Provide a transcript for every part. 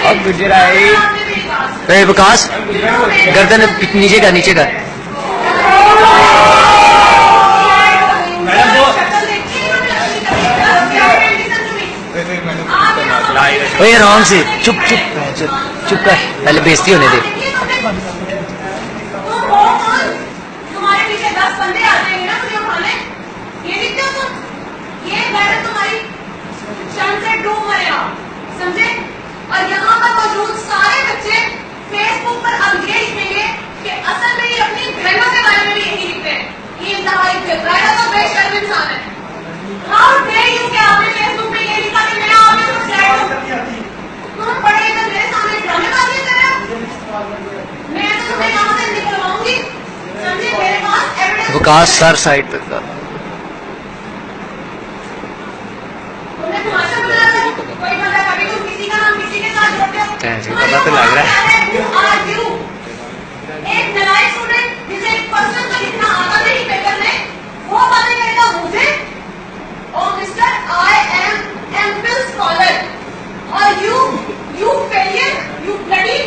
अब गुजराई विकास गर्दन नीचे कर नीचे कर। ओए आराम से चुप चुप चुप कर, पहले बेइज्जती होने दे। तुम्हारे पीछे 10 बंदे आ जाएंगे ना मुझे उठाने, ये दिखते हो तुम? ये मैडम तुम्हारी शन से डूब मरे आप, समझे? और यहाँ पर मौजूद सारे बच्चे फेसबुक पर अब ये लिखेंगे कि असल में ये अपनी बहनों के बारे में भी यही लिखते हैं। ये इंतहाई बेहतरीन तो बेशर्म इंसान है। हाउ डेयर यू कि आपने फेसबुक पे ये लिखा कि मैं आपने तो फ्लैट हूँ। तुम पढ़े लिखे मेरे सामने ड्रामेबाजी कर रहे हो। मैं तो तुम्हें यहाँ से निकलवाऊंगी, समझे? मेरे पास एविडेंस। विकास सर साइड पे कर। तुमने तमाशा बनाया है? कोई बंदा कभी तुम किसी का नाम किसी के साथ जोड़ते हो? पता तो लग रहा है। Who are you? एक नलायक स्टूडेंट जिसे एक पर्सन को लिखना आता नहीं पेपर में, वो बातें करेगा मुझे? Oh Mr. I am MPhil scholar और you failure, you bloody,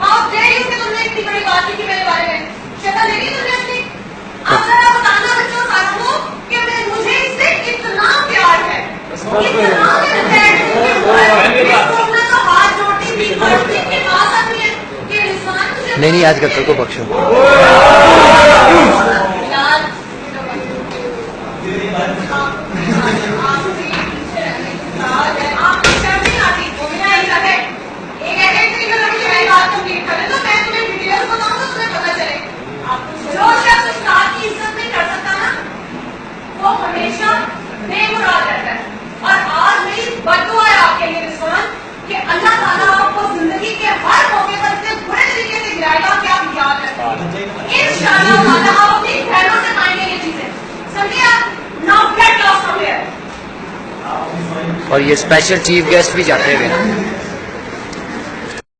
how dare you कि तुमने इतनी बड़ी बात की मेरे बारे में? शक्ल देखी तुमने अपनी? अब जरा बताना बच्चों साथियों कि मुझे इससे इतना प्यार है, इतना तो हाथ जोड़ती थी, पढ़ती के पास आती है कि इंसान मुझे नहीं आज कत्ल को बख्शो। यार आपको शर्म नहीं आती? मेरा ऐसा है, एक ऐसे तरीके से मुझे मेरी बात कंप्लीट कर दे तो मैं तुम्हें डिटेल्स बताऊं तो तुम्हें पता चले। जो शख्स उस्ताद की इज्जत नहीं कर सकता ना, वो हमेशा बेमुराद रहता है। और आज मेरी बद्दुआ है आपके लिए रिजवान कि अल्लाह ताला आपको जिंदगी के हर मौके पर इतने बुरे तरीके से गिराएगा कि आप याद रखें। इंशाअल्लाह ताला आप अपनी बहनों से पाएंगे ये चीजें, समझिए आप? Now get lost from here. और ये स्पेशल चीफ गेस्ट भी जाते हुए।